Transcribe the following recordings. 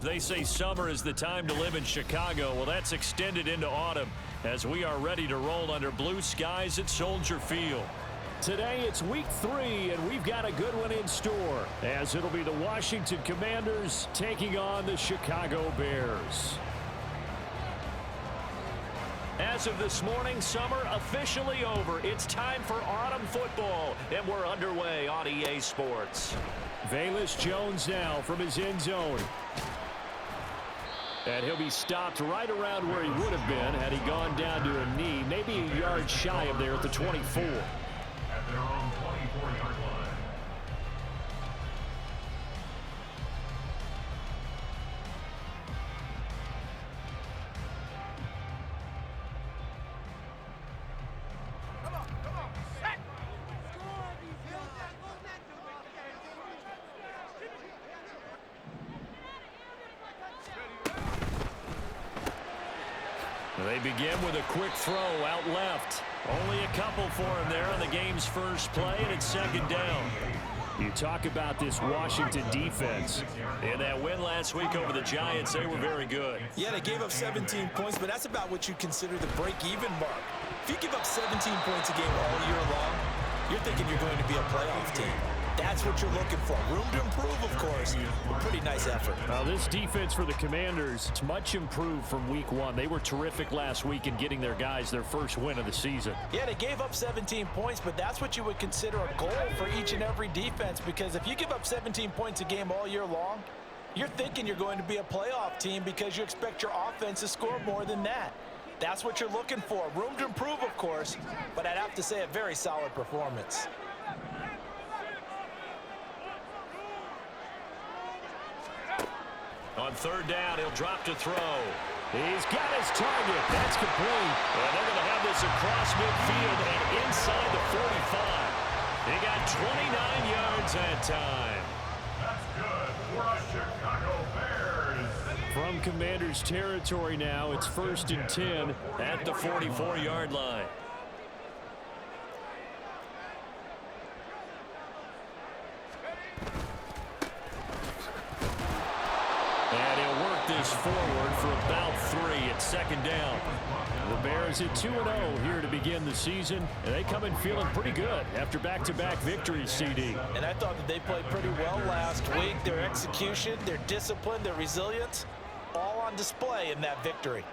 They say summer is the time to live in Chicago. Well, that's extended into autumn as we are ready to roll under blue skies at Soldier Field. Today it's week 3, and we've got a good one in store, as it'll be the Washington Commanders taking on the Chicago Bears. As of this morning, summer officially over. It's time for autumn football, and we're underway on EA Sports. Velus Jones now from his end zone. And he'll be stopped right around where he would have been had he gone down to a knee, maybe a yard shy of there at the 24. At their own 24-yard line. They begin with a quick throw out left. Only a couple for him there on the game's first play, and it's second down. You talk about this Washington defense. In that win last week over the Giants, they were very good. Yeah, they gave up 17 points, but that's about what you consider the break-even mark. If you give up 17 points a game all year long, you're thinking you're going to be a playoff team. That's what you're looking for. Room to improve, of course. Pretty nice effort. Now, this defense for the Commanders, it's much improved from week 1. They were terrific last week in getting their guys their first win of the season. Yeah, they gave up 17 points, but that's what you would consider a goal for each and every defense, because if you give up 17 points a game all year long, you're thinking you're going to be a playoff team because you expect your offense to score more than that. That's what you're looking for. Room to improve, of course, but I'd have to say a very solid performance. On third down, he'll drop to throw. He's got his target. That's complete. And they're going to have this across midfield and inside the 45. He got 29 yards that time. That's good for the Chicago Bears. From Commanders territory now, it's 1st and 10 at the 44-yard line. And he'll work this forward for about 3 at second down. The Bears at 2-0 here to begin the season, and they come in feeling pretty good after back-to-back victories, CD. And I thought that they played pretty well last week. Their execution, their discipline, their resilience, all on display in that victory.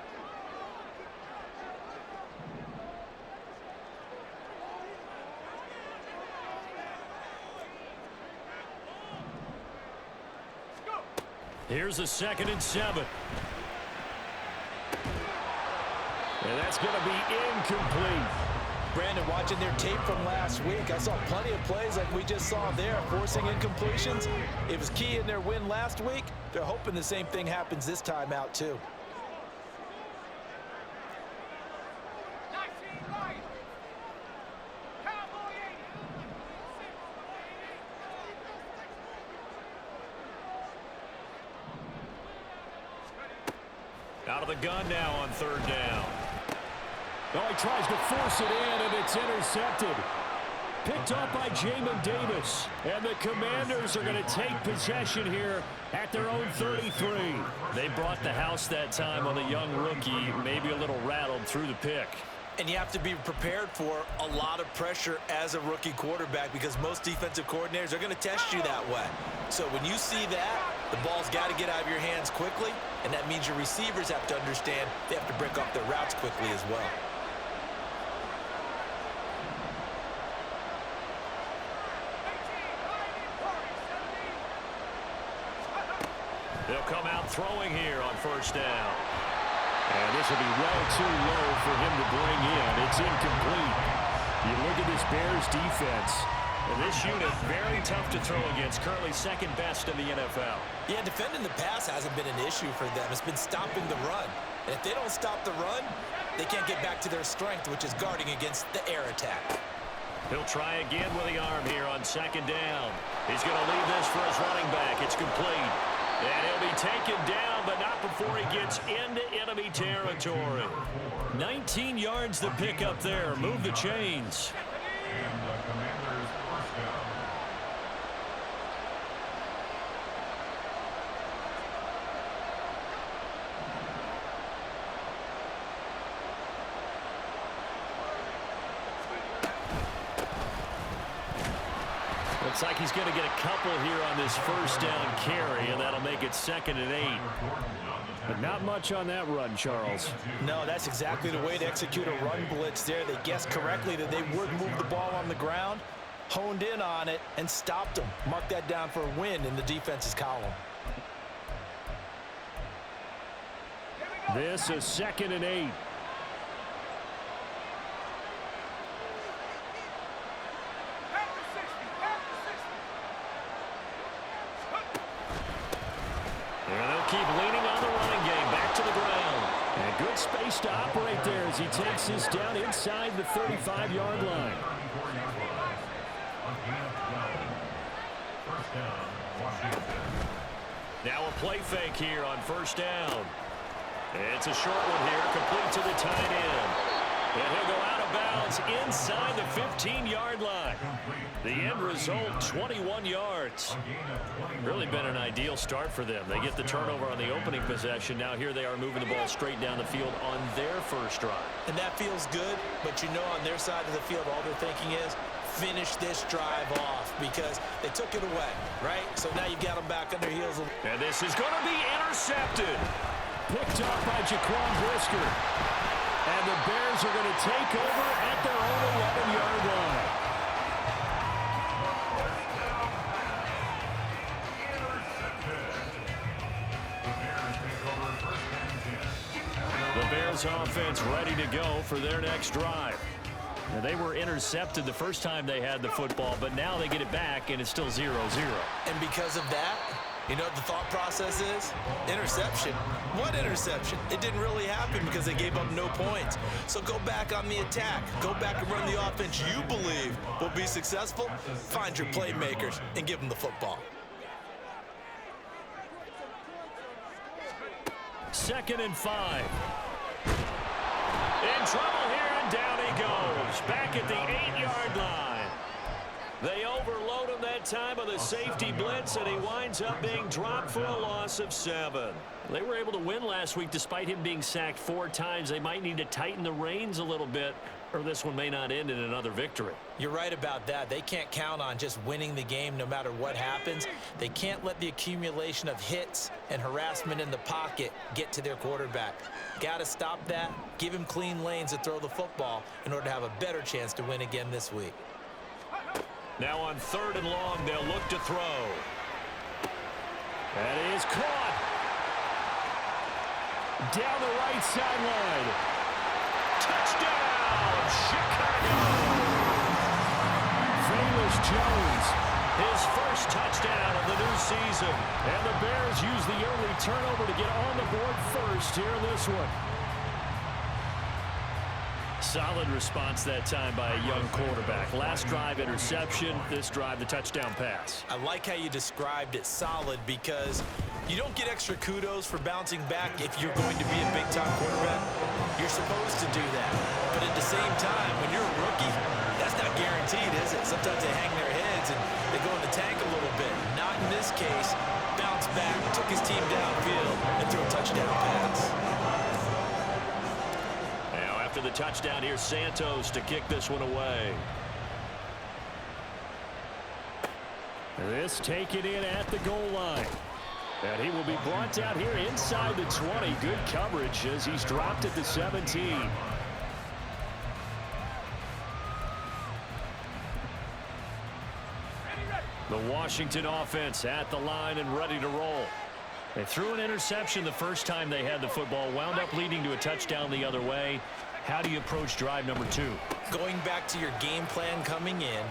Here's a 2nd and 7. And that's going to be incomplete. Brandon, watching their tape from last week, I saw plenty of plays like we just saw there, forcing incompletions. It was key in their win last week. They're hoping the same thing happens this time out, too. Out of the gun now on third down. Oh, he tries to force it in, and it's intercepted. Picked up by Jamin Davis. And the Commanders are going to take possession here at their own 33. They brought the house that time on the young rookie, maybe a little rattled through the pick. And you have to be prepared for a lot of pressure as a rookie quarterback, because most defensive coordinators are going to test you that way. So when you see that, the ball's got to get out of your hands quickly, and that means your receivers have to understand they have to break off their routes quickly as well. They'll come out throwing here on first down. And this will be well too low for him to bring in. It's incomplete. You look at this Bears defense. And this unit, very tough to throw against. Currently second best in the NFL. Yeah, defending the pass hasn't been an issue for them. It's been stopping the run. And if they don't stop the run, they can't get back to their strength, which is guarding against the air attack. He'll try again with the arm here on second down. He's going to leave this for his running back. It's complete. And he'll be taken down, but not before he gets into enemy territory. 19 yards to pick up there. Move the chains. And the Commanders' first down. Looks like he's going to get a couple here on this first down carry, and that'll make it 2nd and 8. But not much on that run, Charles. No, that's exactly the way to execute a run blitz there. They guessed correctly that they would move the ball on the ground, honed in on it, and stopped them. Mark that down for a win in the defense's column. This is 2nd and 8. And they'll keep leaning on the running game. Back to the ground. And good space to operate there as he takes this down inside the 35-yard line. Now a play fake here on first down. It's a short one here, complete to the tight end. And he'll go out of bounds inside the 15-yard line. The end result, 21 yards. Really been an ideal start for them. They get the turnover on the opening possession. Now here they are moving the ball straight down the field on their first drive. And that feels good, but you know on their side of the field all they're thinking is finish this drive off because they took it away, right? So now you've got them back on their heels. And this is going to be intercepted. Picked up by Jaquan Brisker. And the Bears are going to take over at their own 11-yard line. The Bears offense ready to go for their next drive. Now, they were intercepted the first time they had the football, but now they get it back, and it's still 0-0. And because of that, you know what the thought process is? Interception. What interception? It didn't really happen because they gave up no points. So go back on the attack. Go back and run the offense you believe will be successful. Find your playmakers and give them the football. 2nd and 5. In trouble here, and down he goes. Back at the 8-yard line. They overload him that time of the safety blitz, and he winds up being dropped for a loss of 7. They were able to win last week despite him being sacked 4 times. They might need to tighten the reins a little bit, or this one may not end in another victory. You're right about that. They can't count on just winning the game no matter what happens. They can't let the accumulation of hits and harassment in the pocket get to their quarterback. Got to stop that, give him clean lanes to throw the football in order to have a better chance to win again this week. Now on 3rd and long, they'll look to throw. That is caught. Down the right sideline. Touchdown, Chicago! Velus Jones, his first touchdown of the new season. And the Bears use the early turnover to get on the board first here in this one. Solid response that time by a young quarterback. Last drive, interception. This drive, the touchdown pass. I like how you described it solid because you don't get extra kudos for bouncing back if you're going to be a big-time quarterback. You're supposed to do that. But at the same time, when you're a rookie, that's not guaranteed, is it? Sometimes they hang their heads and they go in the tank a little bit. Not in this case. Bounce back, took his team downfield, and threw a touchdown pass. After the touchdown, here's Santos to kick this one away. This taken in at the goal line. And he will be brought down here inside the 20. Good coverage as he's dropped at the 17. The Washington offense at the line and ready to roll. They threw an interception the first time they had the football, wound up leading to a touchdown the other way. How do you approach drive number 2? Going back to your game plan coming in,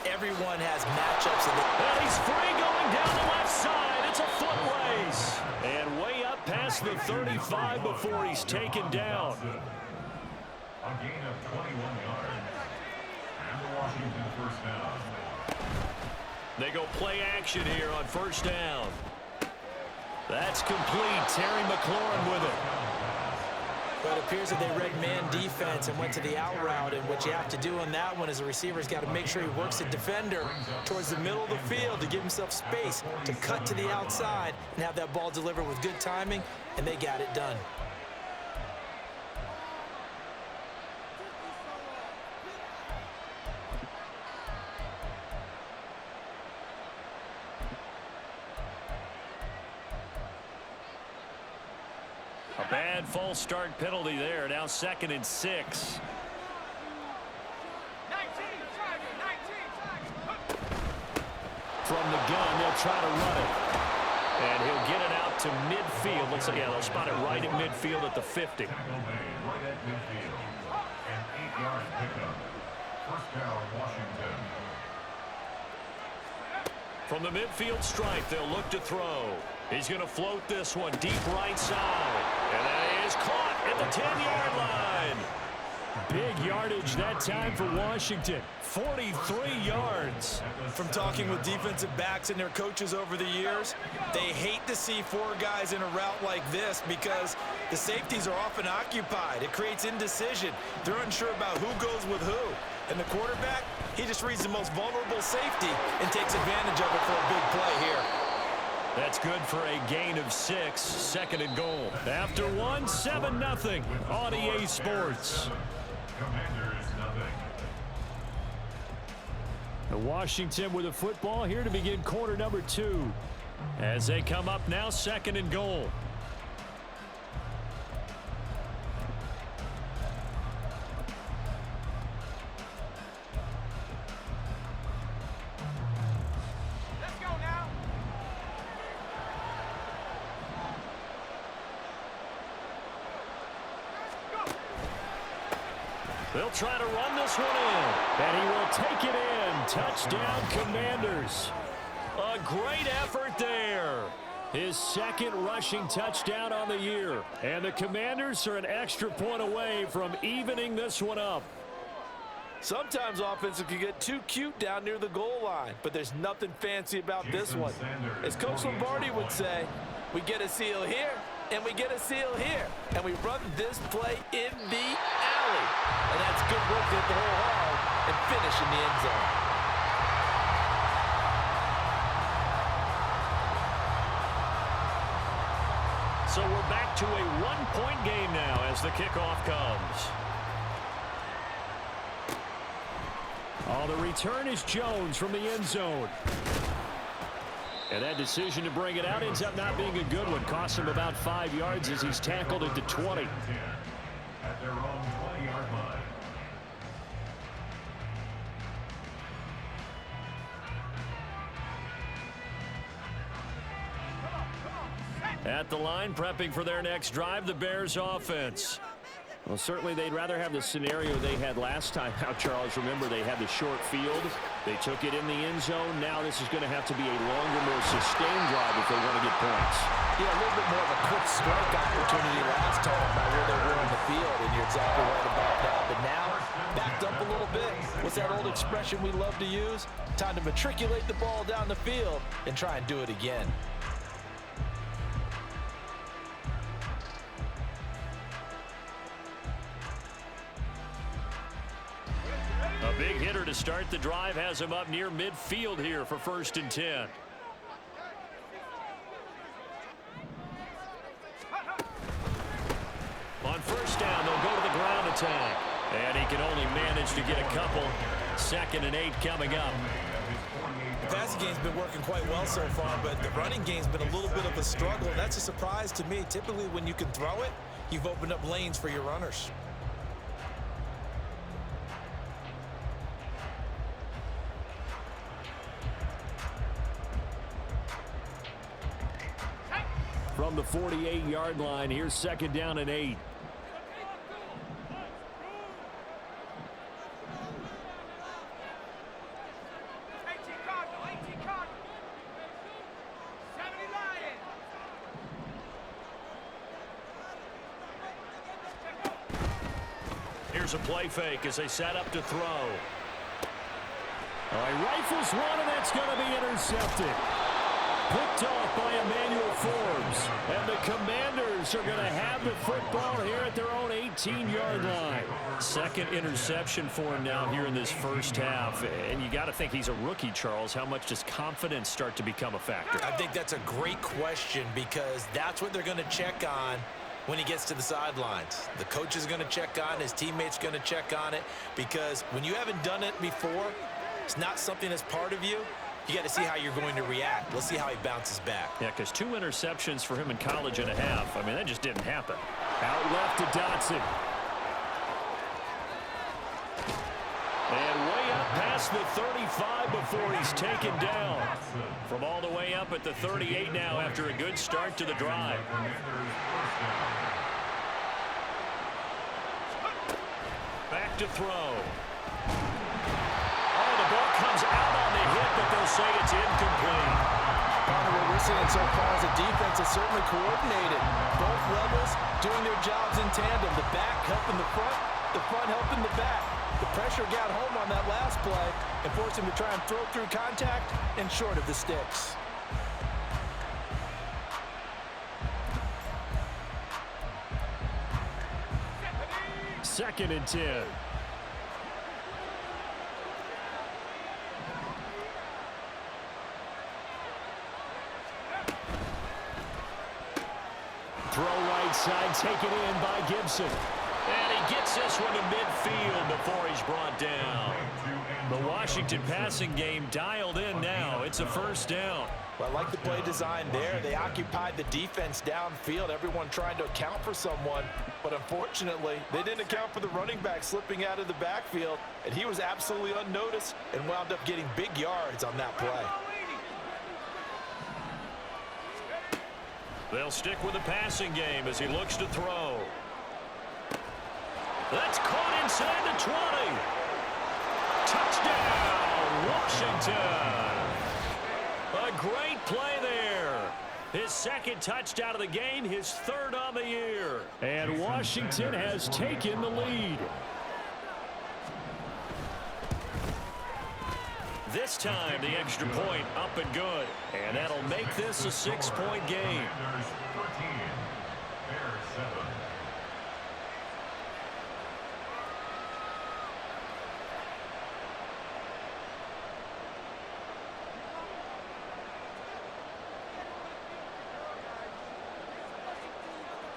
everyone has matchups. And he's free going down the left side. It's a foot race. And way up past the 35 before he's taken down. A gain of 21 yards. And the Washington first down. They go play action here on first down. That's complete. Terry McLaurin with it. But it appears that they read man defense and went to the out route, and what you have to do on that one is the receiver's got to make sure he works the defender towards the middle of the field to give himself space to cut to the outside and have that ball delivered with good timing, and they got it done. A bad false start penalty there. Now 2nd and 6. From the gun, they'll try to run it. And he'll get it out to midfield. Looks like, yeah, they'll spot it right at midfield at the 50. Tackle made right at midfield. An 8-yard pickup. First down, Washington. From the midfield stripe, they'll look to throw. He's going to float this one deep right side. And that is caught at the 10-yard line. Big yardage that time for Washington. 43 yards. From talking with defensive backs and their coaches over the years, they hate to see 4 guys in a route like this because the safeties are often occupied. It creates indecision. They're unsure about who goes with who. And the quarterback, he just reads the most vulnerable safety and takes advantage of it for a big play here. That's good for a gain of 6, 2nd and goal. After 1, 7-0 on EA Sports. Commanders, nothing. Washington with the football here to begin quarter number 2. As they come up now, 2nd and goal. They'll try to run this one in, and he will take it in. Touchdown, Commanders. A great effort there. His 2nd rushing touchdown on the year. And the Commanders are an extra point away from evening this one up. Sometimes offenses can get too cute down near the goal line, but there's nothing fancy about this one. As Coach Lombardi would say, we get a seal here, and we get a seal here, and we run this play in the alley. And that's good work to hit the hole hard and finish in the end zone. So we're back to a 1-point game now as the kickoff comes. Oh, the return is Jones from the end zone. And that decision to bring it out ends up not being a good one. Costs him about 5 yards as he's tackled at the 20. At their own 20-yard line. At the line, prepping for their next drive, the Bears offense. Well, certainly they'd rather have the scenario they had last time out, Charles. Remember, they had the short field. They took it in the end zone. Now this is going to have to be a longer, more sustained drive if they want to get points. Yeah, a little bit more of a quick strike opportunity last time by where they were in the field, and you're exactly right about that. But now, backed up a little bit. What's that old expression we love to use? Time to matriculate the ball down the field and try and do it again. A big hitter to start the drive has him up near midfield here for 1st and 10. On 1st down, they'll go to the ground attack. And he can only manage to get a couple. 2nd and 8 coming up. The passing game's been working quite well so far, but the running game's been a little bit of a struggle. That's a surprise to me. Typically, when you can throw it, you've opened up lanes for your runners. From the 48-yard line, here's 2nd down and 8. Here's a play fake as they set up to throw. All right, rifles one, and that's going to be intercepted. Picked off by Emmanuel Forbes. And the Commanders are going to have the football here at their own 18-yard line. 2nd interception for him now here in this first half. And you got to think he's a rookie, Charles. How much does confidence start to become a factor? I think that's a great question because that's what they're going to check on when he gets to the sidelines. The coach is going to check on, his teammates going to check on it, because when you haven't done it before, it's not something that's part of you. You got to see how you're going to react. Let's see how he bounces back. Yeah, because 2 interceptions for him in college and a half. I mean, that just didn't happen. Out left to Dotson. And way up past the 35 before he's taken down. From all the way up at the 38 now after a good start to the drive. Back to throw. Oh, the ball comes out on the hit, but they'll say it's incomplete. What we're seeing so far as a defense is certainly coordinated. Both levels doing their jobs in tandem. The back helping the front helping the back. The pressure got home on that last play and forced him to try and throw through contact and short of the sticks. Second and 10. Throw right side, taken in by Gibson. And he gets this one to midfield before he's brought down. The Washington passing game dialed in now. It's a first down. Well, I like the play design there. They occupied the defense downfield, everyone trying to account for someone. But unfortunately, they didn't account for the running back slipping out of the backfield. And he was absolutely unnoticed and wound up getting big yards on that play. They'll stick with the passing game as he looks to throw. That's caught inside the 20. Touchdown, Washington. A great play there. His second touchdown of the game, his third on the year. And Washington has taken the lead. This time, the extra point up and good. And that'll make this a 6-point game.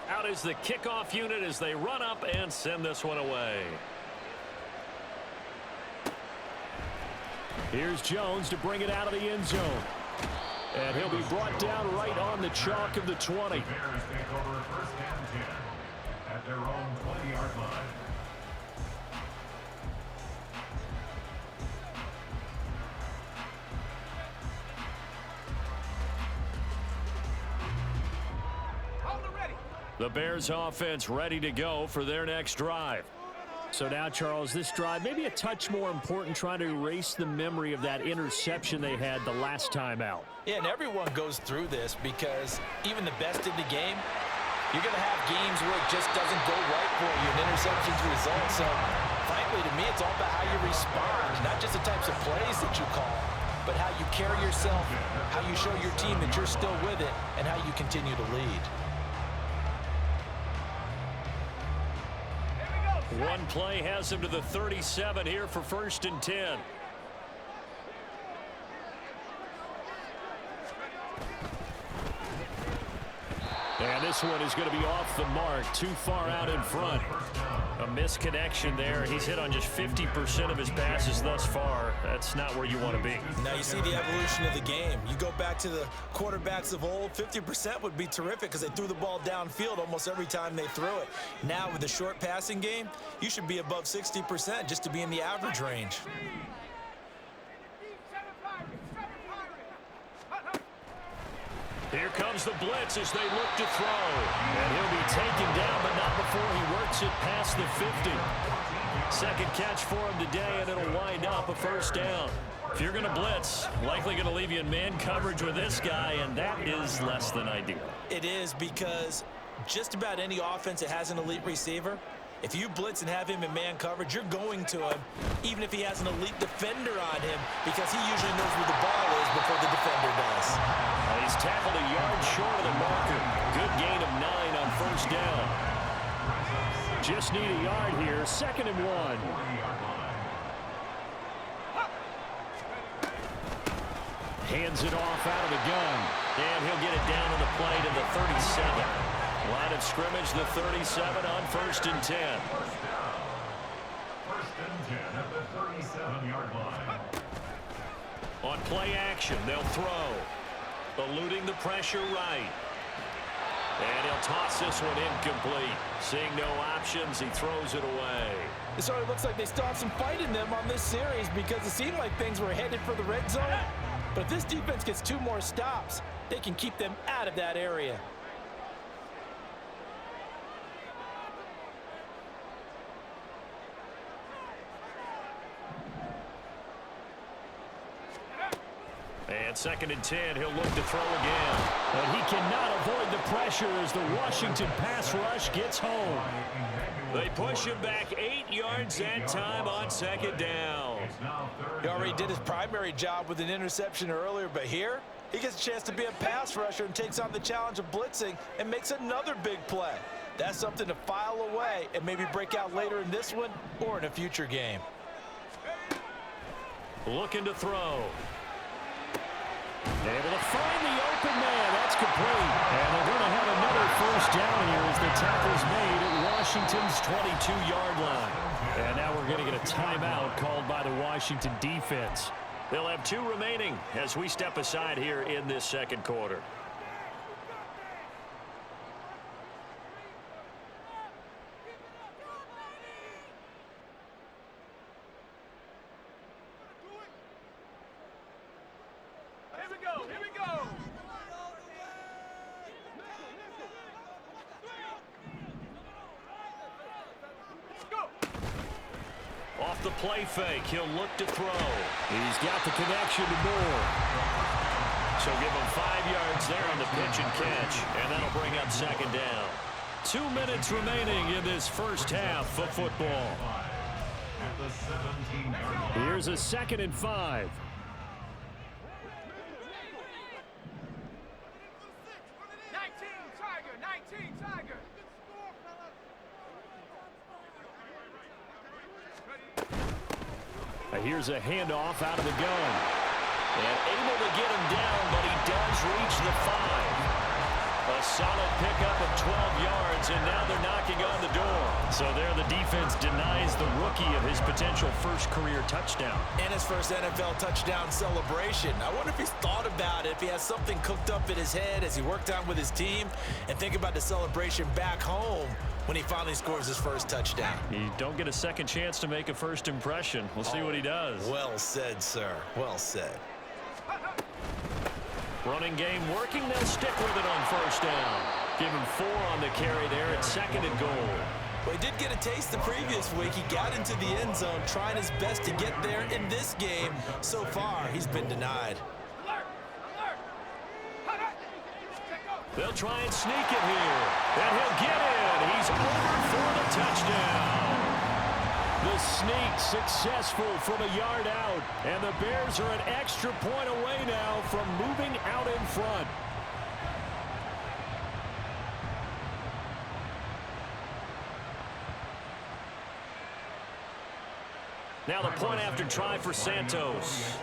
Out is the kickoff unit as they run up and send this one away. Here's Jones to bring it out of the end zone. And he'll be brought down right on the chalk of the 20. The Bears take over first and 10 at their own 20-yard line. The Bears offense ready to go for their next drive. So now, Charles, this drive maybe a touch more important, trying to erase the memory of that interception they had the last time out. Yeah, and everyone goes through this because even the best in the game, you're going to have games where it just doesn't go right for you, and interceptions result. So, frankly, to me, it's all about how you respond, not just the types of plays that you call, but how you carry yourself, how you show your team that you're still with it, and how you continue to lead. One play has him to the 37 here for first and 10. And this one is going to be off the mark, too far out in front. A misconnection there. He's hit on just 50% of his passes thus far. That's not where you want to be. Now you see the evolution of the game. You go back to the quarterbacks of old, 50% would be terrific because they threw the ball downfield almost every time they threw it. Now with the short passing game, you should be above 60% just to be in the average range. Here comes the blitz as they look to throw. And he'll be taken down, but not before he works it past the 50. Second catch for him today, and it'll wind up a first down. If you're going to blitz, likely going to leave you in man coverage with this guy, and that is less than ideal. It is, because just about any offense that has an elite receiver, if you blitz and have him in man coverage, you're going to him, even if he has an elite defender on him, because he usually knows where the ball is before the defender does. And he's tackled a yard short of the marker. Good gain of 9 on first down. Just need a yard here, 2nd and 1. Hands it off out of the gun. And he'll get it down to the play to the 37. Line of scrimmage, the 37 on first and 10. First and 10 at the 37-yard line. On play action, they'll throw. Eluding the pressure right. And he'll toss this one incomplete. Seeing no options, he throws it away. It already looks like they still have some fight in them on this series because it seemed like things were headed for the red zone. But if this defense gets 2 more stops, they can keep them out of that area. And 2nd and 10, he'll look to throw again. But he cannot avoid the pressure as the Washington pass rush gets home. They push him back 8 yards that time on 2nd down. He already did his primary job with an interception earlier, but here he gets a chance to be a pass rusher and takes on the challenge of blitzing and makes another big play. That's something to file away and maybe break out later in this one or in a future game. Looking to throw. Able to find the open man. That's complete. And they're going to have another first down here as the tackle's made at Washington's 22-yard line. And now we're going to get a timeout called by the Washington defense. They'll have 2 remaining as we step aside here in this 2nd quarter. Off the play fake, he'll look to throw. He's got the connection to Moore. So give him 5 yards there on the pitch and catch, and that'll bring up 2nd down. 2 minutes remaining in this first half of football. Here's a 2nd and 5. Here's a handoff out of the gun. And able to get him down, but he does reach the 5. A solid pickup of 12 yards, and now they're knocking on the door. So there the defense denies the rookie of his potential first career touchdown. And his first NFL touchdown celebration. I wonder if he's thought about it, if he has something cooked up in his head as he worked on with his team, and think about the celebration back home when he finally scores his first touchdown. You don't get a second chance to make a first impression. We'll see what he does. Well said, sir. Well said. Running game working. They'll stick with it on first down. Give him 4 on the carry there at 2nd and goal. Well, he did get a taste the previous week. He got into the end zone trying his best to get there in this game. So far, he's been denied. They'll try and sneak it here. And he'll get in. He's over for the touchdown. The sneak successful from a yard out. And the Bears are an extra point away now from moving out in front. Now the point after try for Santos.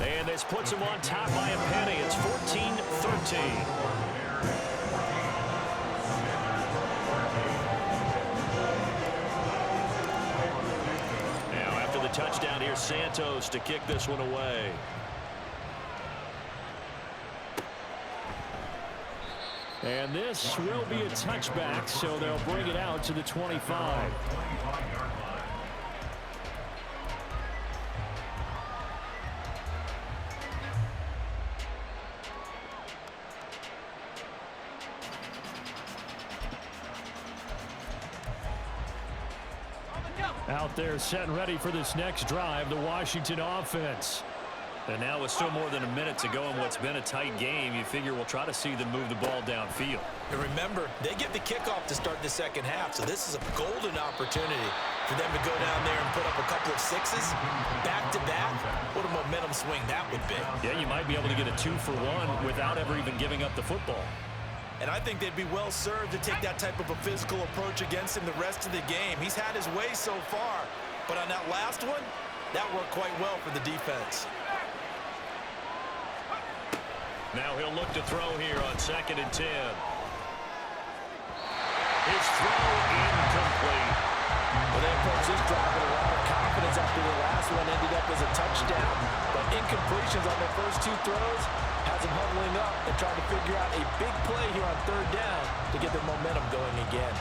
And this puts him on top by a penny. It's 14-13. Now after the touchdown, here's Santos to kick this one away. And this will be a touchback, so they'll bring it out to the 25. Out there set and ready for this next drive, the Washington offense. And now with still more than a minute to go in what's been a tight game, you figure we'll try to see them move the ball downfield. And remember, they get the kickoff to start the second half, so this is a golden opportunity for them to go down there and put up a couple of sixes back-to-back. What a momentum swing that would be. Yeah, you might be able to get a 2-for-1 without ever even giving up the football. And I think they'd be well served to take that type of a physical approach against him the rest of the game. He's had his way so far, but on that last one, that worked quite well for the defense. Now he'll look to throw here on 2nd and 10. His throw incomplete. Well, they approached this drive with a lot of confidence after the last one ended up as a touchdown. But incompletions on their first two throws has them huddling up and trying to figure out a big play here on third down to get their momentum going again.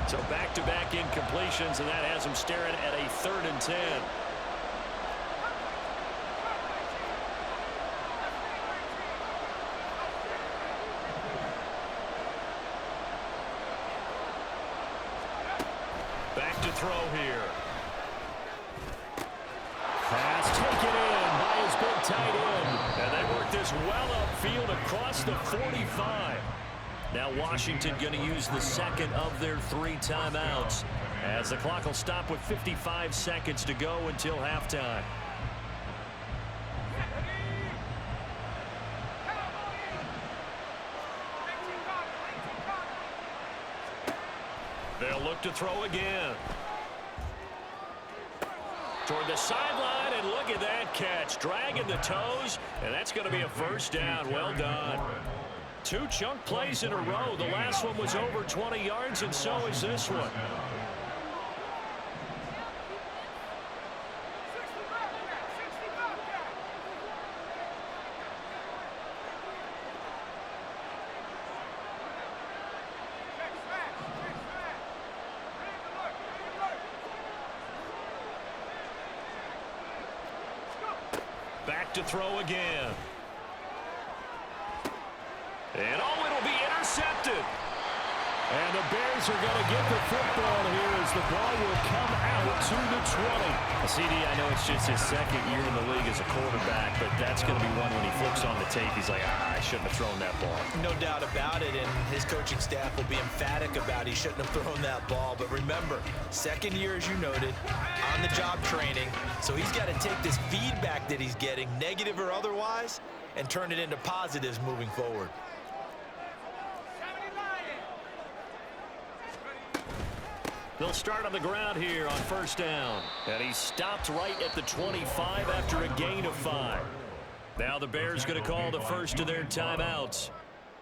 So back-to-back incompletions, and that has them staring at a 3rd and 10. Back to throw here. Pass taken in by his big tight end. And they work this well upfield across the 45. Now Washington going to use the second of their 3 timeouts as the clock will stop with 55 seconds to go until halftime. They'll look to throw again. Toward the sideline, and look at that catch. Dragging the toes, and that's going to be a first down. Well done. 2 chunk plays in a row. The last one was over 20 yards, and so is this one. Back to throw again. And oh, it'll be intercepted. And the Bears are going to get the football here as the ball will come out to the 20. CD, I know it's just his 2nd year in the league as a quarterback, but that's going to be one when he flips on the tape. He's like, I shouldn't have thrown that ball. No doubt about it, and his coaching staff will be emphatic about he shouldn't have thrown that ball. But remember, 2nd year, as you noted, on-the-job training. So he's got to take this feedback that he's getting, negative or otherwise, and turn it into positives moving forward. They'll start on the ground here on first down. And he stopped right at the 25 after a gain of 5. Now the Bears going to call the first of their timeouts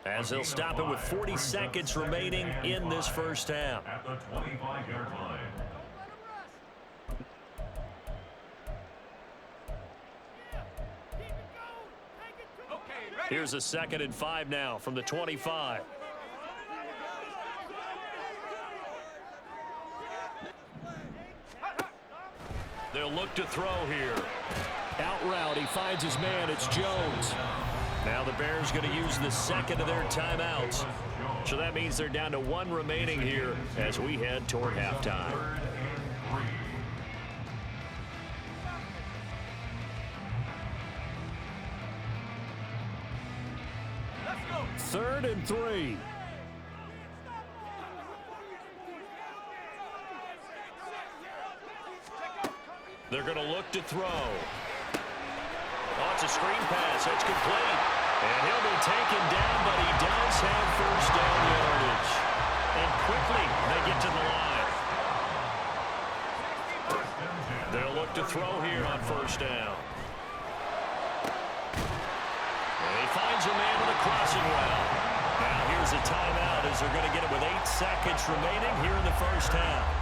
as they'll stop it with 40 seconds remaining in this first half. At the 25-yard line. Here's a 2nd and 5 now from the 25. They'll look to throw here. Out route, he finds his man. It's Jones. Now the Bears going to use the second of their timeouts. So that means they're down to 1 remaining here as we head toward halftime. 3rd and 3. They're going to look to throw. Oh, it's a screen pass. It's complete. And he'll be taken down, but he does have first down yardage. And quickly, they get to the line. They'll look to throw here on first down. And he finds a man with a crossing route. Now here's a timeout as they're going to get it with 8 seconds remaining here in the first half.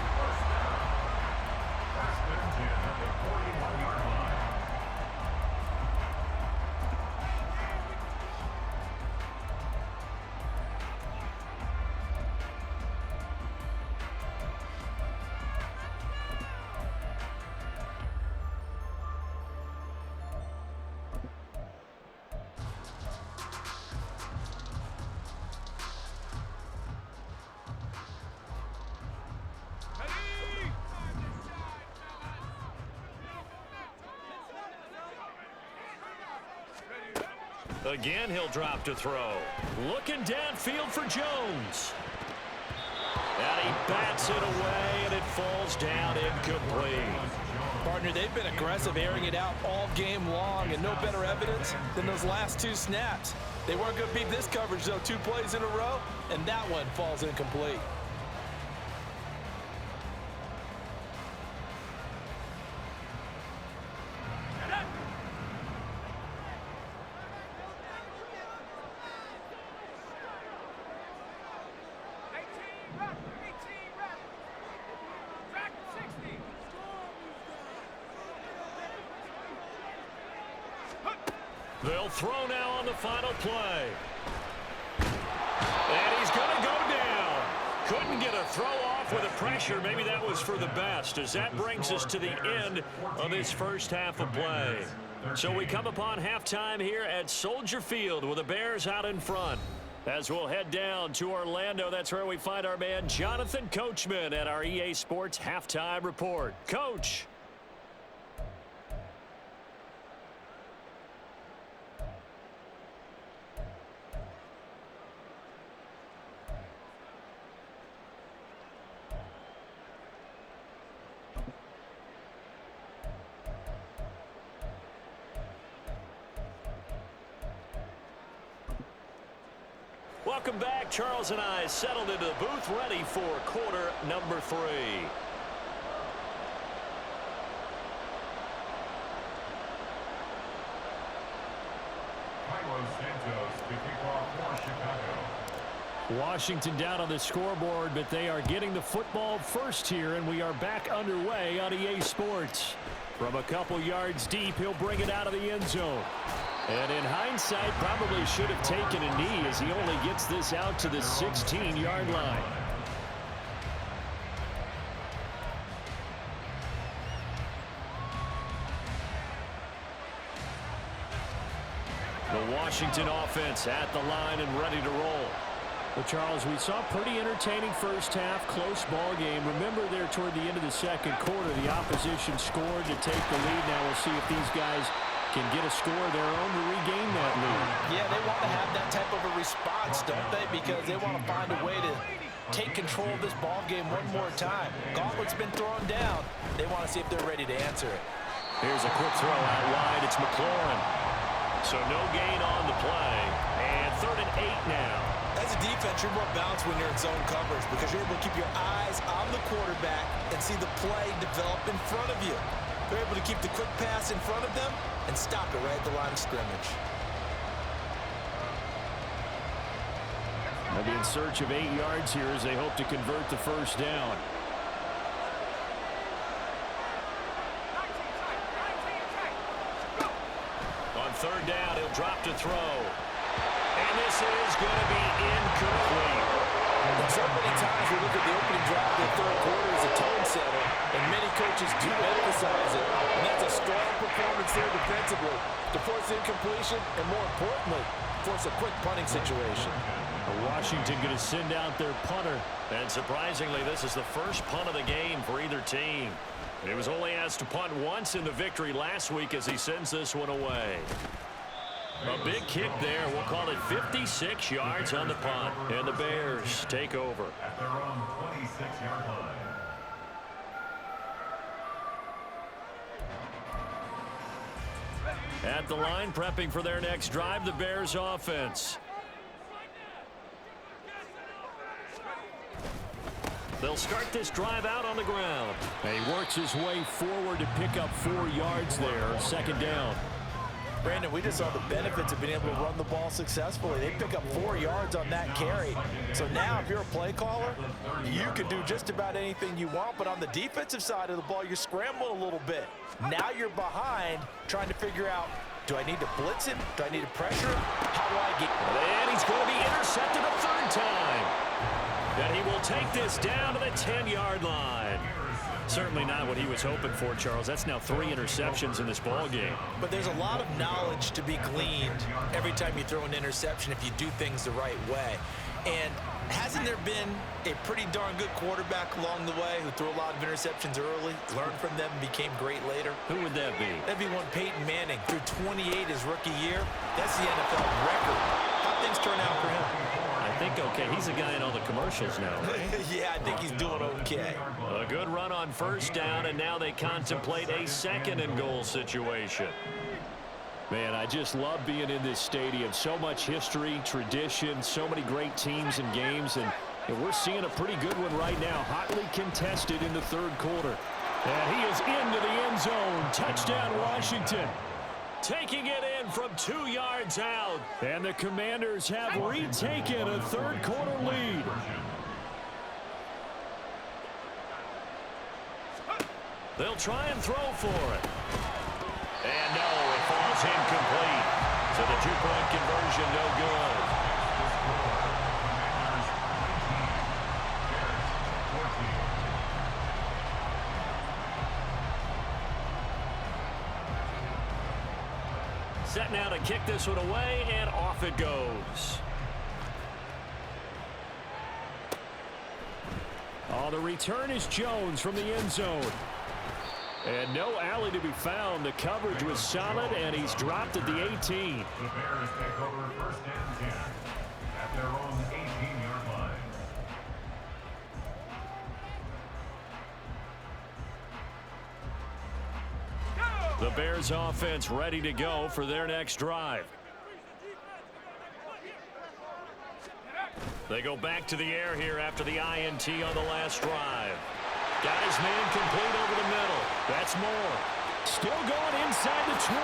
Again, he'll drop to throw. Looking downfield for Jones. And he bats it away, and it falls down incomplete. Partner, they've been aggressive, airing it out all game long, and no better evidence than those last 2 snaps. They weren't going to beat this coverage, though, 2 plays in a row, and that one falls incomplete. They'll throw now on the final play. And he's going to go down. Couldn't get a throw off with the pressure. Maybe that was for the best, as that brings us to the end of this first half of play. So we come upon halftime here at Soldier Field with the Bears out in front. As we'll head down to Orlando, that's where we find our man Jonathan Coachman at our EA Sports Halftime Report. Coach. Welcome back. Charles and I settled into the booth, ready for quarter number 3. Carlos Santos to kick off for Chicago. Washington down on the scoreboard, but they are getting the football first here, and we are back underway on EA Sports. From a couple yards deep, he'll bring it out of the end zone. And in hindsight, probably should have taken a knee as he only gets this out to the 16-yard line. The Washington offense at the line and ready to roll. Well, Charles, we saw a pretty entertaining first half, close ball game. Remember there toward the end of the second quarter, the opposition scored to take the lead. Now we'll see if these guys can get a score of their own to regain that lead. Yeah, they want to have that type of a response, don't they? Because they want to find a way to take control of this ball game one more time. Gauntlet's been thrown down. They want to see if they're ready to answer it. Here's a quick throw out wide. It's McLaurin. So no gain on the play. And 3rd and 8 now. As a defense, you're more balanced when you're in zone coverage because you're able to keep your eyes on the quarterback and see the play develop in front of you. They're able to keep the quick pass in front of them and stop it right at the line of scrimmage. They'll be in search of 8 yards here as they hope to convert the first down. On 3rd down, he'll drop to throw. And this is going to be incomplete. So many times we look at the opening drive of the third quarter as a tone setter, and many coaches do emphasize it. And that's a strong performance there defensively to force incompletion and, more importantly, force a quick punting situation. Washington going to send out their punter. And surprisingly, this is the first punt of the game for either team. He was only asked to punt once in the victory last week as he sends this one away. A big kick there. We'll call it 56 yards on the punt. And the Bears take over. At their own 26-yard line. At the line, prepping for their next drive, the Bears offense. They'll start this drive out on the ground. And he works his way forward to pick up 4 yards there. 2nd down. Brandon, we just saw the benefits of being able to run the ball successfully. They pick up 4 yards on that carry. So now if you're a play caller, you can do just about anything you want. But on the defensive side of the ball, you're scrambling a little bit. Now you're behind trying to figure out, do I need to blitz him? Do I need to pressure him? How do I get... And he's going to be intercepted a 3rd time. And he will take this down to the 10-yard line. Certainly not what he was hoping for, Charles. That's now 3 interceptions in this ball game. But there's a lot of knowledge to be gleaned every time you throw an interception if you do things the right way. And hasn't there been a pretty darn good quarterback along the way who threw a lot of interceptions early, learned from them, and became great later? Who would that be? That'd be one Peyton Manning. Threw 28 his rookie year. That's the NFL record. How'd things turn out for him? I think okay. He's the guy in all the commercials now, right? Yeah, I think he's doing okay. A good run on 1st down, and now they contemplate a 2nd and goal situation. Man, I just love being in this stadium. So much history, tradition, so many great teams and games, and we're seeing a pretty good one right now. Hotly contested in the 3rd quarter. And he is into the end zone. Touchdown, Washington. Taking it in from 2 yards out. And the Commanders have retaken a 3rd quarter lead. They'll try and throw for it. And no, it falls incomplete. So And the two-point conversion no good. Set now to kick this one away, and off it goes. Oh, the return is Jones from the end zone. And no alley to be found. The coverage was solid, and he's dropped at the 18. The Bears take over first and 10 at their own 18-yard line. The Bears offense ready to go for their next drive. They go back to the air here after the INT on the last drive. Got his man complete over the middle. That's Moore. Still going inside the 20.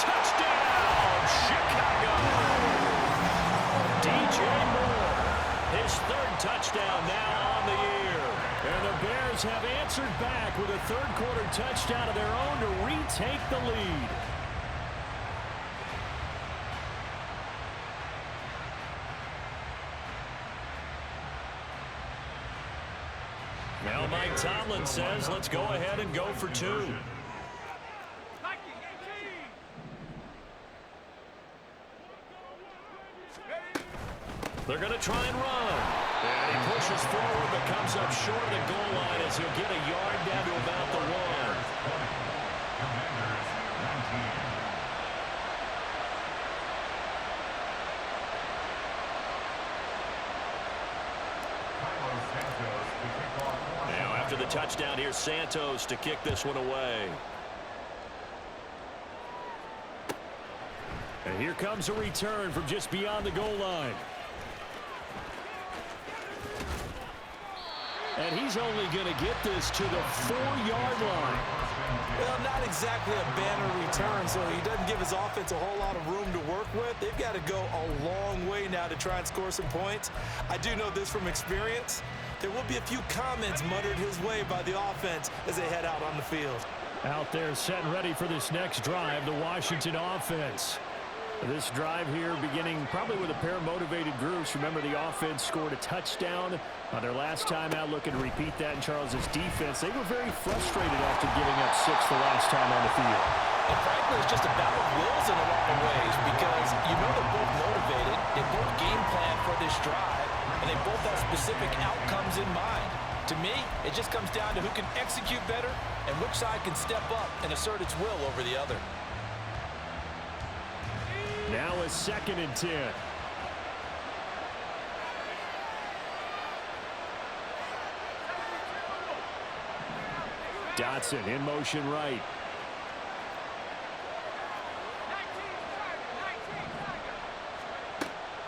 Touchdown, Chicago! DJ Moore, his third touchdown now on the year. And the Bears have answered back with a third-quarter touchdown of their own to retake the lead. Now Mike Tomlin says, let's go ahead and go for two. They're going to try and run. And he pushes forward but comes up short of the goal line as he'll get a yard down to about the one. Commanders 19. Now after the touchdown, here's Santos to kick this one away. And here comes a return from just beyond the goal line. And he's only going to get this to the 4-yard line. Well, not exactly a banner return, so he doesn't give his offense a whole lot of room to work with. They've got to go a long way now to try and score some points. I do know this from experience. There will be a few comments muttered his way by the offense as they head out on the field. Out there set and ready for this next drive, the Washington offense. This drive here beginning probably with a pair of motivated groups. Remember, the offense scored a touchdown on their last time out. Looking to repeat that in Charles's defense. They were very frustrated after giving up 6 the last time on the field. And frankly, it's just a battle of wills in a lot of ways because you know they're both motivated. They both game plan for this drive, and they both have specific outcomes in mind. To me, it just comes down to who can execute better and which side can step up and assert its will over the other. Now a 2nd and 10. Dotson in motion right.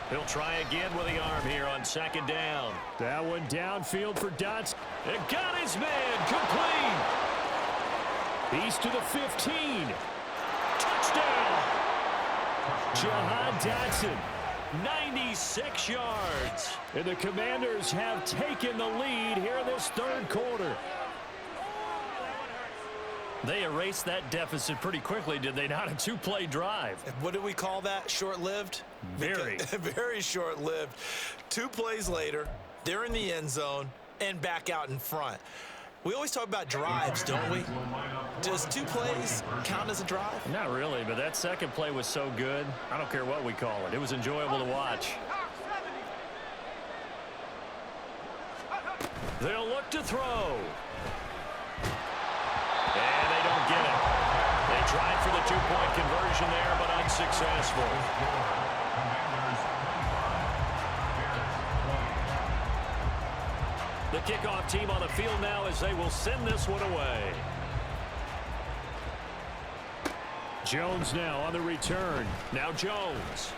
He'll try again with the arm here on 2nd down. That one downfield for Dotson. It got his man complete. He's to the 15. Touchdown! Jahan Dotson. 96 yards. And the Commanders have taken the lead here in this third quarter. They erased that deficit pretty quickly, did they not? A 2-play drive. What do we call that? Short-lived? Very. Very short-lived. 2 plays later, they're in the end zone and back out in front. We always talk about drives, don't we? Does 2 plays count as a drive? Not really, but that second play was so good. I don't care what we call it. It was enjoyable to watch. They'll look to throw. And they don't get it. They tried for the 2-point conversion there, but unsuccessful. The kickoff team on the field now as they will send this one away. Jones now on the return. Now Jones.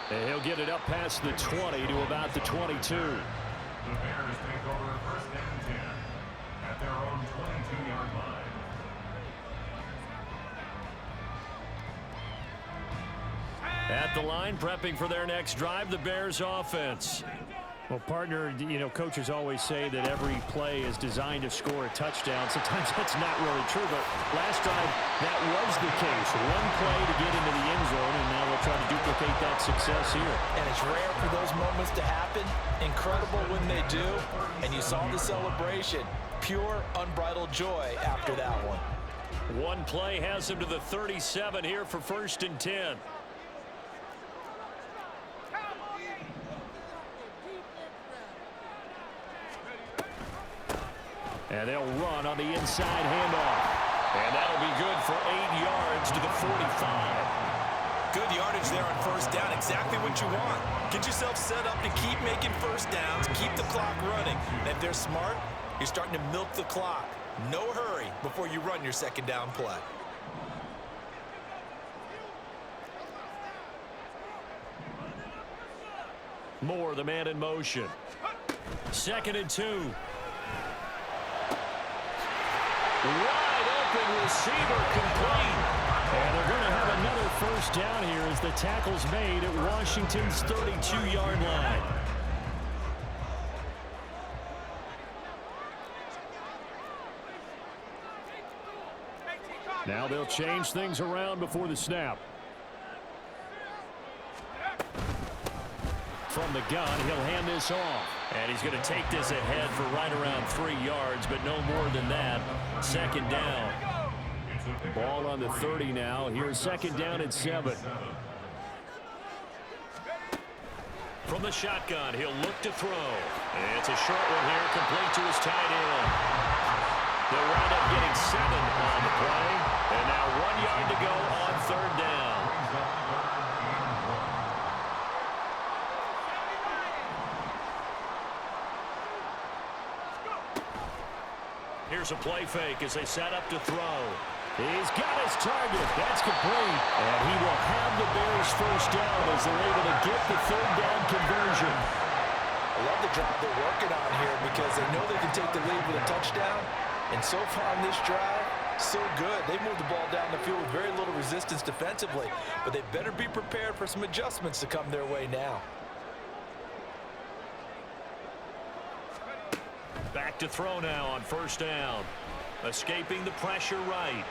And he'll get it up past the 20 to about the 22. The Bears take over first and 10 at their own 22-yard line. At the line, prepping for their next drive, the Bears offense. Well, partner, you know, coaches always say that every play is designed to score a touchdown. Sometimes that's not really true, but last drive, that was the case. One play to get into the end zone, and now they'll try to duplicate that success here. And it's rare for those moments to happen. Incredible when they do. And you saw the celebration. Pure, unbridled joy after that one. One play has him to the 37 here for 1st and 10. And they'll run on the inside handoff. And that'll be good for 8 yards to the 45. Good yardage there on 1st down. Exactly what you want. Get yourself set up to keep making 1st downs, keep the clock running. And if they're smart, you're starting to milk the clock. No hurry before you run your 2nd down play. Moore, the man in motion. 2nd and 2. Wide open receiver complete. And they're going to have another 1st down here as the tackle's made at Washington's 32-yard line. Now they'll change things around before the snap. From the gun, he'll hand this off. And he's going to take this ahead for right around 3 yards, but no more than that. 2nd down. Ball on the 30 now. Here's 2nd down at 7. From the shotgun, he'll look to throw. And it's a short one here, complete to his tight end. They'll wind up getting 7 on the play. And now 1 yard to go on 3rd down. Here's a play fake as they set up to throw. He's got his target. That's complete. And he will have the Bears 1st down as they're able to get the 3rd down conversion. I love the drive they're working on here because they know they can take the lead with a touchdown. And so far in this drive, so good. They moved the ball down the field with very little resistance defensively. But they better be prepared for some adjustments to come their way now. Back to throw now on 1st down. Escaping the pressure right.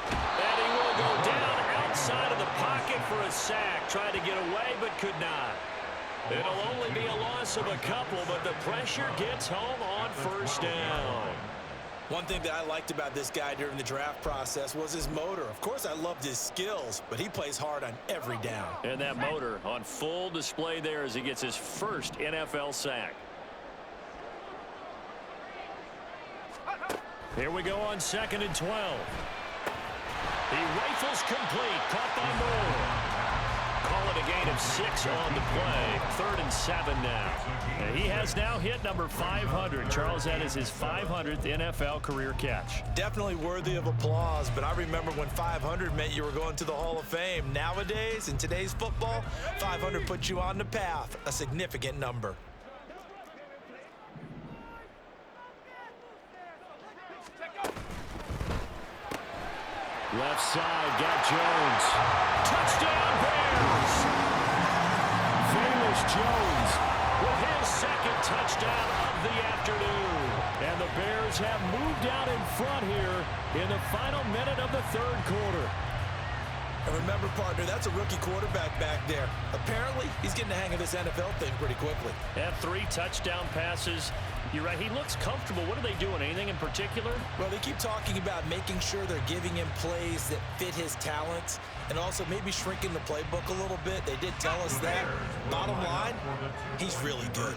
And he will go down outside of the pocket for a sack. Tried to get away but could not. It'll only be a loss of a couple, but the pressure gets home on 1st down. One thing that I liked about this guy during the draft process was his motor. Of course, I loved his skills, but he plays hard on every down. And that motor on full display there as he gets his 1st NFL sack. Here we go on 2nd and 12. He rifles complete, caught by Moore. Call it a gain of 6 on the play. 3rd and 7 now. And he has now hit number 500. Charles, that is his 500th NFL career catch. Definitely worthy of applause, but I remember when 500 meant you were going to the Hall of Fame. Nowadays, in today's football, 500 puts you on the path, a significant number. Left side, got Jones. Touchdown, Bears! Famous Jones with his 2nd touchdown of the afternoon. And the Bears have moved out in front here in the final minute of the 3rd quarter. And remember, partner, that's a rookie quarterback back there. Apparently, he's getting the hang of this NFL thing pretty quickly. Had 3 touchdown passes. You're right, he looks comfortable. What are they doing? Anything in particular? Well, they keep talking about making sure they're giving him plays that fit his talents and also maybe shrinking the playbook a little bit. They did tell us that. Bottom line, he's really good.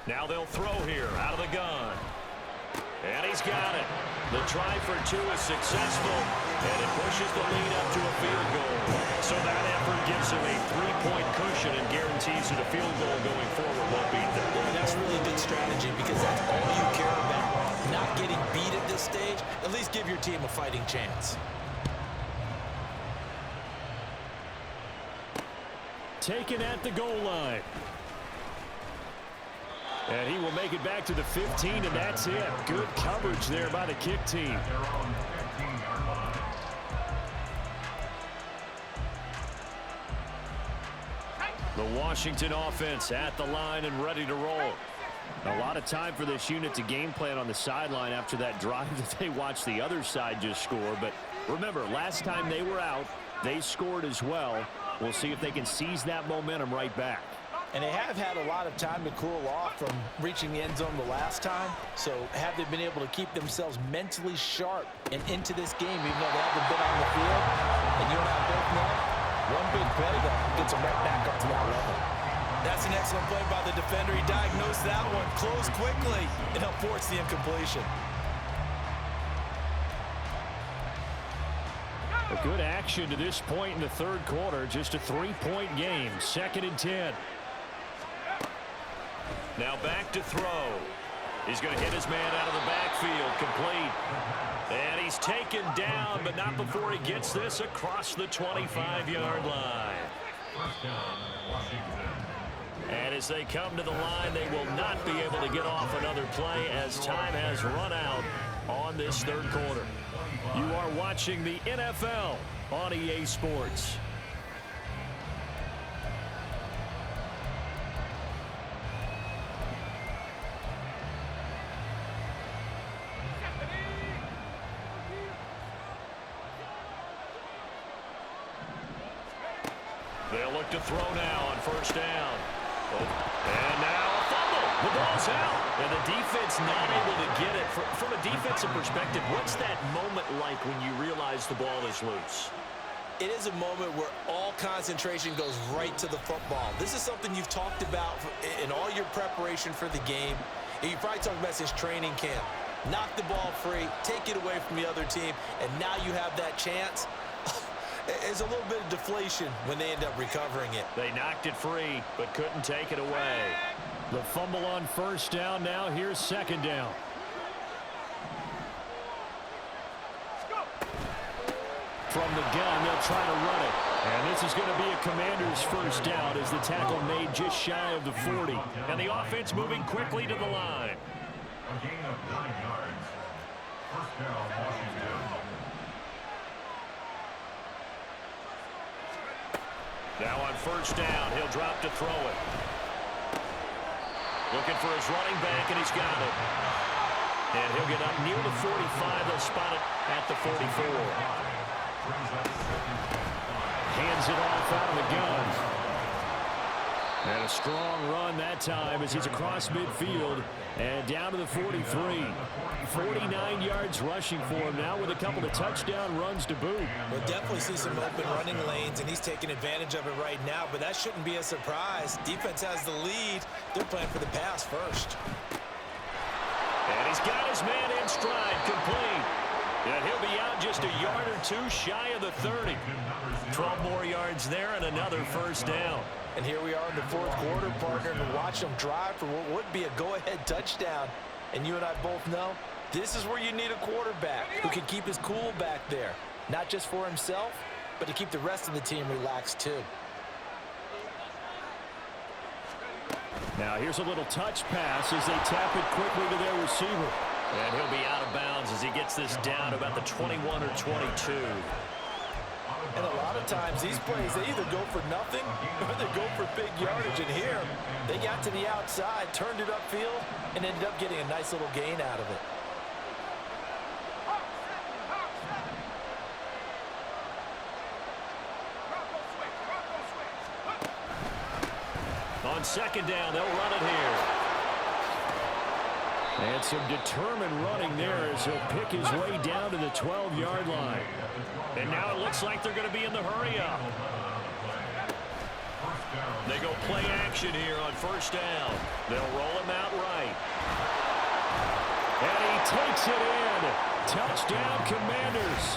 Now they'll throw here out of the gun. And he's got it. The try for 2 is successful, and it pushes the lead up to a field goal. So that effort gives him a 3-point cushion and guarantees that a field goal going forward won't beat them. Yeah, that's really good strategy because that's all you care about. Not getting beat at this stage, at least give your team a fighting chance. Taken at the goal line. And he will make it back to the 15, and that's it. Good coverage there by the kick team. The Washington offense at the line and ready to roll. A lot of time for this unit to game plan on the sideline after that drive that they watched the other side just score. But remember, last time they were out, they scored as well. We'll see if they can seize that momentum right back. And they have had a lot of time to cool off from reaching the end zone the last time. So have they been able to keep themselves mentally sharp and into this game, even though they haven't been on the field? And you and I both know, one big play that gets them right back up to that level. That's an excellent play by the defender. He diagnosed that one, closed quickly, and helped force the incompletion. A good action to this point in the third quarter. Just a 3-point game. 2nd and 10. Now back to throw. He's going to hit his man out of the backfield. Complete. And he's taken down, but not before he gets this across the 25-yard line. And as they come to the line, they will not be able to get off another play as time has run out on this third quarter. You are watching the NFL on EA Sports. They'll look to throw now on first down. And now a fumble. The ball's out. And the defense not able to get it. From a defensive perspective, what's that moment like when you realize the ball is loose? It is a moment where all concentration goes right to the football. This is something you've talked about in all your preparation for the game. And you probably talked about since training camp. Knock the ball free, take it away from the other team, and now you have that chance. There's a little bit of deflation when they end up recovering it. They knocked it free, but couldn't take it away. The fumble on first down now. Here's 2nd down. From the gun, they'll try to run it. And this is going to be a Commanders first down as the tackle made just shy of the 40. And the offense moving quickly to the line. A gain of 9 yards. First down, Washington. Now on first down, he'll drop to throw it. Looking for his running back, and he's got it. And he'll get up near the 45. They'll spot it at the 44. Hands it off out of the gun. And a strong run that time as he's across midfield and down to the 43. 49 yards rushing for him now with a couple of touchdown runs to boot. We'll definitely see some open running lanes, and he's taking advantage of it right now, but that shouldn't be a surprise. Defense has the lead. They're playing for the pass first. And he's got his man in stride, complete. And he'll be out just a yard or two shy of the 30. 12 more yards there and another first down. And here we are in the fourth quarter, partner, and watch them drive for what would be a go-ahead touchdown. And you and I both know this is where you need a quarterback who can keep his cool back there. Not just for himself, but to keep the rest of the team relaxed too. Now here's a little touch pass as they tap it quickly to their receiver. And he'll be out of bounds as he gets this down about the 21 or 22. And a lot of times these plays, they either go for nothing or they go for big yardage. And here, they got to the outside, turned it upfield, and ended up getting a nice little gain out of it. On second down, they'll run it here. And some determined running there as he'll pick his way down to the 12-yard line. And now it looks like they're going to be in the hurry-up. They go play action here on first down. They'll roll him out right. And he takes it in. Touchdown, Commanders.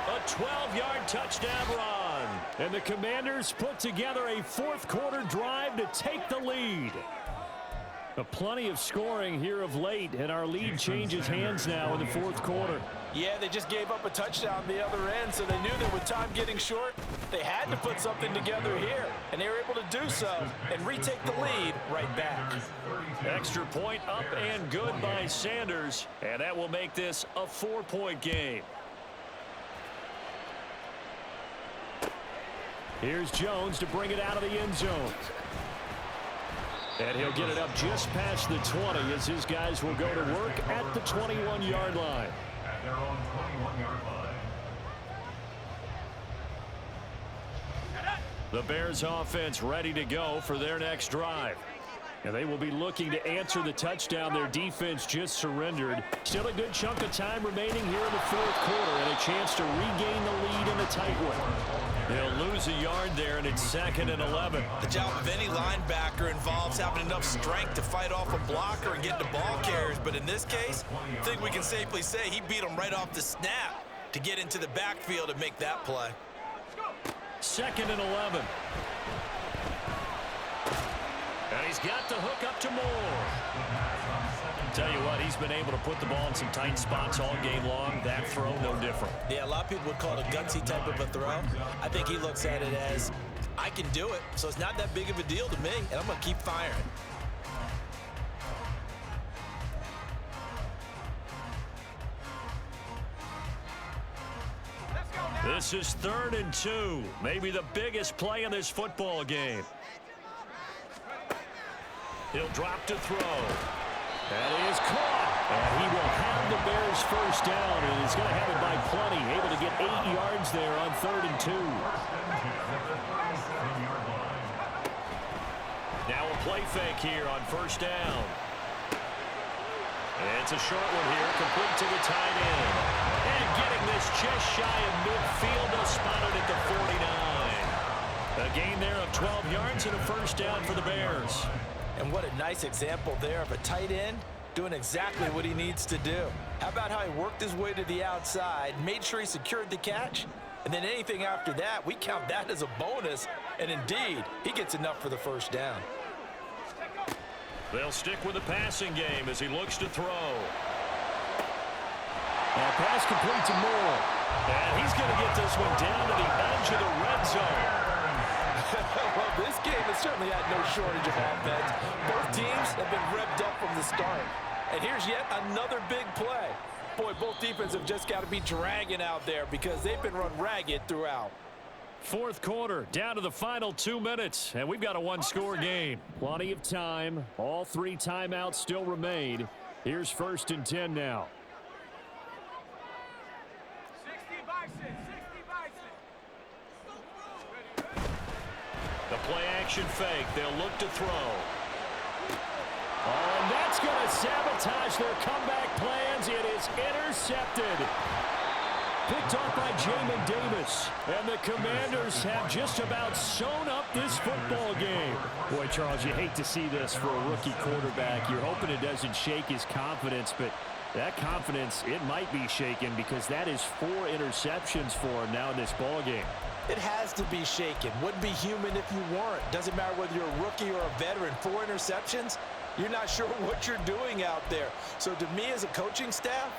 A 12-yard touchdown run. And the Commanders put together a fourth-quarter drive to take the lead. Plenty of scoring here of late, and our lead changes hands now in the fourth quarter. Yeah, they just gave up a touchdown the other end, so they knew that with time getting short, they had to put something together here, and they were able to do so and retake the lead right back. Extra point up and good by Sanders, and that will make this a 4-point game. Here's Jones to bring it out of the end zone. And he'll get it up just past the 20 as his guys will go to work at the 21-yard line. At their own 21-yard line. The Bears offense ready to go for their next drive. And they will be looking to answer the touchdown their defense just surrendered. Still a good chunk of time remaining here in the fourth quarter and a chance to regain the lead in a tight one. They'll lose a yard there, and it's 2nd and 11. The job of any linebacker involves having enough strength to fight off a blocker and get to ball carriers. But in this case, I think we can safely say he beat him right off the snap to get into the backfield and make that play. 2nd and 11. And he's got the hook up to Moore. Tell you what, he's been able to put the ball in some tight spots all game long. That throw, no different. Yeah, a lot of people would call it a gutsy type of a throw. I think he looks at it as, I can do it, so it's not that big of a deal to me, and I'm going to keep firing. This is 3rd and 2. Maybe the biggest play in this football game. He'll drop to throw. That is caught. And he will have the Bears first down, and he's going to have it by plenty. Able to get 8 yards there on 3rd and 2. Now a play fake here on first down. It's a short one here, complete to the tight end. And getting this just shy of midfield, they'll spot it at the 49. A gain there of 12 yards and a first down for the Bears. And what a nice example there of a tight end doing exactly what he needs to do. How about how he worked his way to the outside, made sure he secured the catch, and then anything after that, we count that as a bonus. And indeed, he gets enough for the first down. They'll stick with the passing game as he looks to throw. And pass complete to Moore. And he's going to get this one down to the edge of the red zone. Well, this game has certainly had no shortage of offense. Both teams have been revved up from the start. And here's yet another big play. Boy, both defenses have just got to be dragging out there because they've been run ragged throughout. Fourth quarter, down to the final 2 minutes, and we've got a one-score game. Plenty of time. All 3 timeouts still remain. Here's 1st and 10 now. 60 Bison, 60 Bison. The play action fake. They'll look to throw. Oh, and that's going to sabotage their comeback plans. It is intercepted. Picked off by Jamin Davis. And the Commanders have just about sewn up this football game. Boy, Charles, you hate to see this for a rookie quarterback. You're hoping it doesn't shake his confidence, but that confidence, it might be shaken because that is 4 interceptions for him now in this ball game. It has to be shaken. Wouldn't be human if you weren't. Doesn't matter whether you're a rookie or a veteran. 4 interceptions, you're not sure what you're doing out there. So to me as a coaching staff,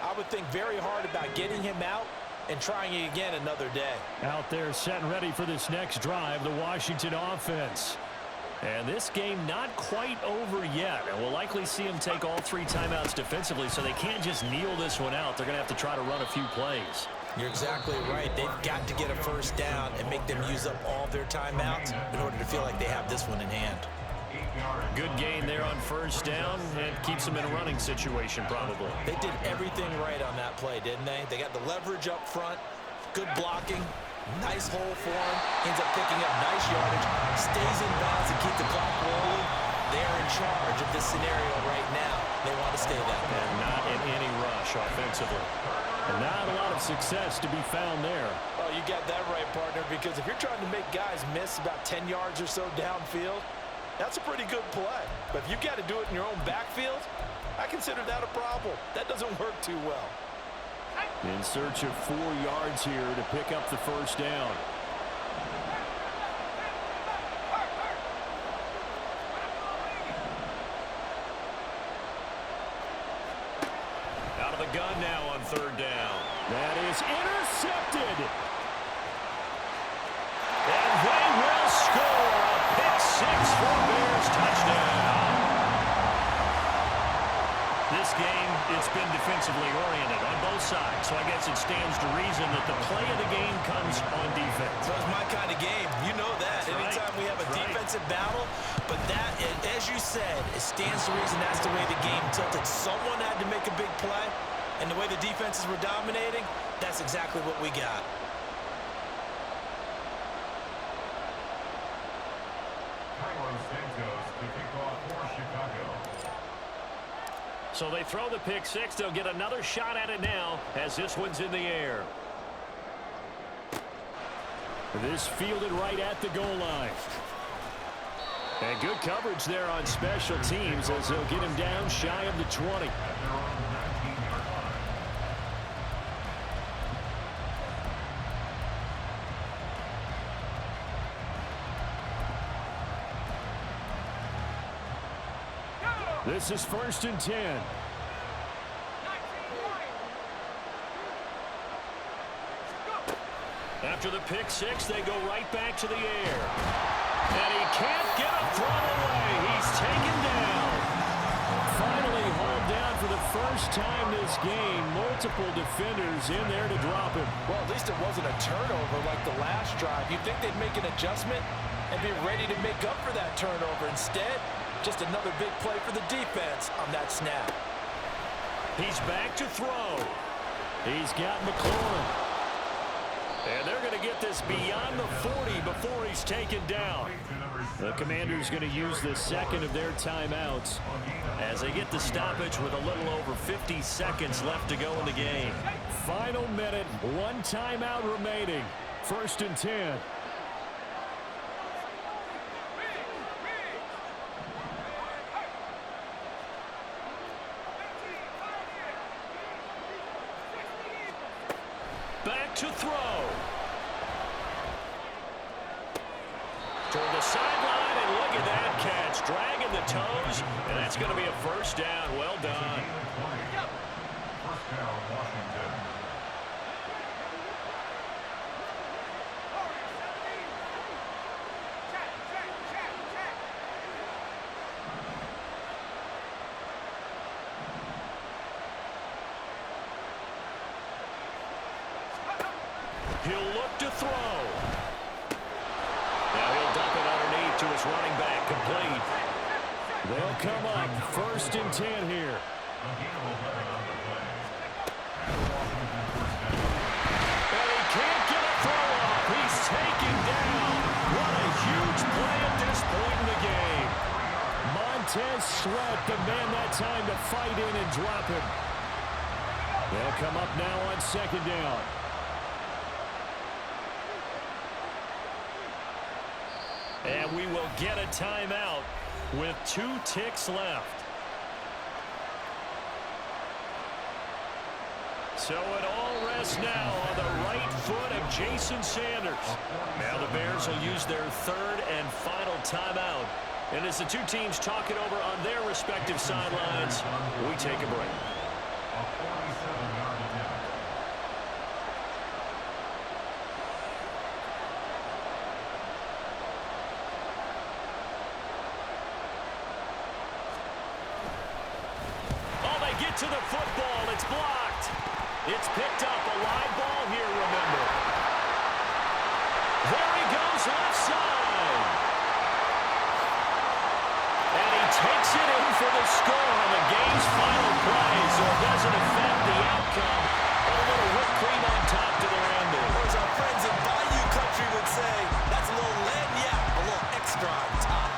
I would think very hard about getting him out and trying it again another day. Out there set and ready for this next drive, the Washington offense. And this game not quite over yet. And we'll likely see them take all 3 timeouts defensively, so they can't just kneel this one out. They're going to have to try to run a few plays. You're exactly right. They've got to get a first down and make them use up all their timeouts in order to feel like they have this one in hand. Good gain there on first down and keeps them in a running situation probably. They did everything right on that play, didn't they? They got the leverage up front, good blocking, nice hole for him, ends up picking up nice yardage, stays in bounds and keep the clock rolling. They're in charge of this scenario right now. They want to stay that way. And not in any rush offensively. And not a lot of success to be found there. Oh, you got that right, partner, because if you're trying to make guys miss about 10 yards or so downfield, that's a pretty good play. But if you've got to do it in your own backfield, I consider that a problem. That doesn't work too well. In search of 4 yards here to pick up the first down. Out of the gun now on 3rd down. That is intercepted. And they will score a pick 6 for Bears touchdown. This this game, it's been defensively oriented on both sides. So I guess it stands to reason that the play of the game comes on defense. So it's my kind of game. You know that. That's Anytime right. we have a That's defensive battle, but that, as you said, it stands to reason that's the way the game tilted. Someone had to make a big play, and the way the defenses were dominating, that's exactly what we got. Carlos Santos to kick off for Chicago. So they throw the pick six. They'll get another shot at it now as this one's in the air. This fielded right at the goal line. And good coverage there on special teams as they'll get him down shy of the 20. At their own 19-yard line. This is 1st and 10. After the pick six, they go right back to the air. And he can't get a throw away. He's taken down. Finally hauled down for the first time this game. Multiple defenders in there to drop him. Well, at least it wasn't a turnover like the last drive. You'd think they'd make an adjustment and be ready to make up for that turnover. Instead, just another big play for the defense on that snap. He's back to throw. He's got McLaurin. And they're going to get this beyond the 40 before he's taken down. The Commanders going to use the second of their timeouts as they get the stoppage with a little over 50 seconds left to go in the game. Final minute, one timeout remaining. 1st and 10. Back to throw. Toward the sideline, and look at that catch. Dragging the toes, and that's going to be a first down. Well done. First down, Washington. He'll look to throw. Now he'll dump it underneath to his running back, complete. They'll come up 1st and 10 here. A gain of 11 on the play. And Washington first down. And he can't get a throw off. He's taken down. What a huge play at this point in the game. Montez Sweat, the man that time to fight in and drop him. They'll come up now on 2nd down. And we will get a timeout with 2 ticks left. So it all rests now on the right foot of Jason Sanders. Now the Bears will use their 3rd and final timeout. And as the two teams talk it over on their respective sidelines, we take a break. A 47-yard attempt. To the football, it's blocked. It's picked up, a live ball here, remember. There he goes, left side. And he takes it in for the score on the game's final play, so it doesn't affect the outcome. But a little whipped cream on top to their ending. Or as our friends in Bayou Country would say, that's a little lagniappe, a little extra on top.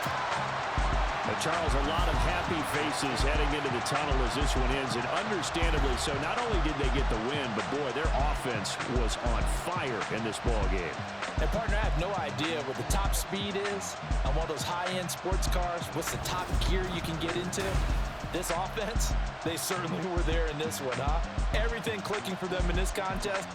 Charles, a lot of happy faces heading into the tunnel as this one ends, and understandably so. Not only did they get the win, but boy, their offense was on fire in this ball game. And partner, I have no idea what the top speed is on one of those high-end sports cars. What's the top gear you can get into? This offense, they certainly were there in this one, huh? Everything clicking for them in this contest.